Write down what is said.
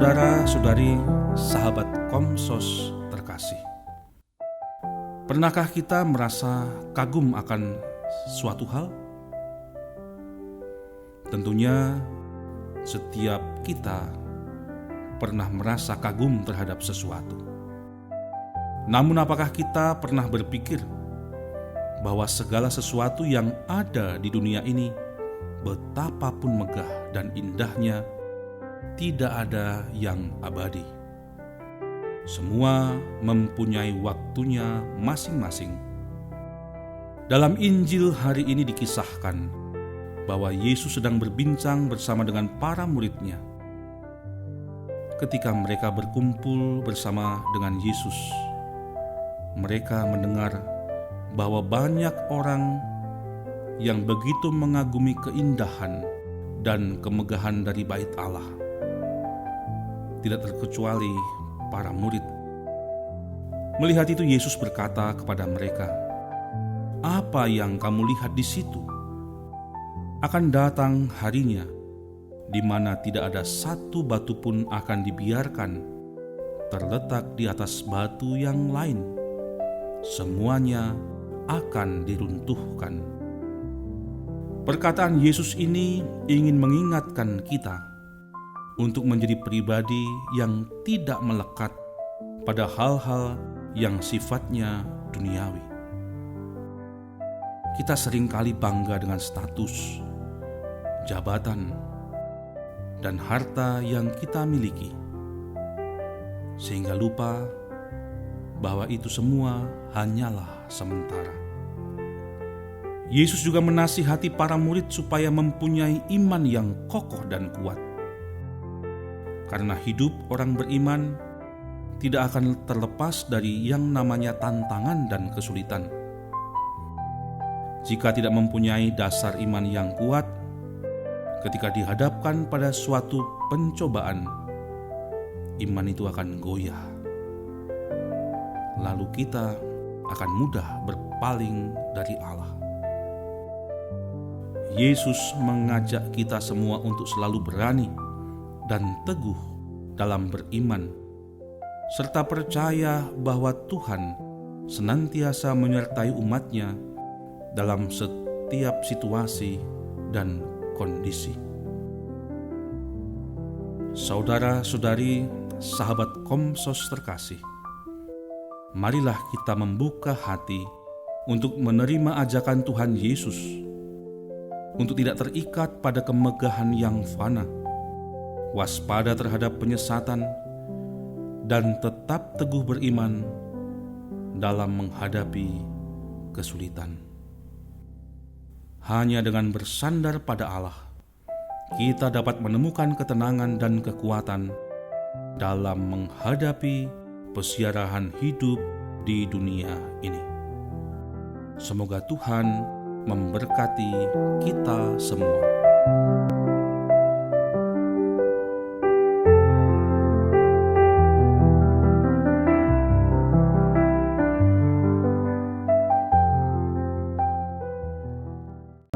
Saudara-saudari, sahabat Komsos terkasih, pernahkah kita merasa kagum akan suatu hal? Tentunya setiap kita pernah merasa kagum terhadap sesuatu. Namun apakah kita pernah berpikir bahwa segala sesuatu yang ada di dunia ini, betapapun megah dan indahnya, tidak ada yang abadi. Semua mempunyai waktunya masing-masing. Dalam Injil hari ini dikisahkan bahwa Yesus sedang berbincang bersama dengan para murid-Nya. Ketika mereka berkumpul bersama dengan Yesus, mereka mendengar bahwa banyak orang yang begitu mengagumi keindahan dan kemegahan dari bait Allah. Tidak terkecuali para murid. Melihat itu, Yesus berkata kepada mereka, "Apa yang kamu lihat di situ? Akan datang harinya di mana tidak ada satu batu pun akan dibiarkan terletak di atas batu yang lain. Semuanya akan diruntuhkan." Perkataan Yesus ini ingin mengingatkan kita untuk menjadi pribadi yang tidak melekat pada hal-hal yang sifatnya duniawi. Kita seringkali bangga dengan status, jabatan, dan harta yang kita miliki, sehingga lupa bahwa itu semua hanyalah sementara. Yesus juga menasihati para murid supaya mempunyai iman yang kokoh dan kuat. Karena hidup orang beriman tidak akan terlepas dari yang namanya tantangan dan kesulitan. Jika tidak mempunyai dasar iman yang kuat, ketika dihadapkan pada suatu pencobaan, iman itu akan goyah. Lalu kita akan mudah berpaling dari Allah. Yesus mengajak kita semua untuk selalu berani dan teguh dalam beriman, serta percaya bahwa Tuhan senantiasa menyertai umat-Nya dalam setiap situasi dan kondisi. Saudara-saudari, sahabat Komsos terkasih, marilah kita membuka hati untuk menerima ajakan Tuhan Yesus, untuk tidak terikat pada kemegahan yang fana, waspada terhadap penyesatan, dan tetap teguh beriman dalam menghadapi kesulitan. Hanya dengan bersandar pada Allah, kita dapat menemukan ketenangan dan kekuatan dalam menghadapi pesiarahan hidup di dunia ini. Semoga Tuhan memberkati kita semua.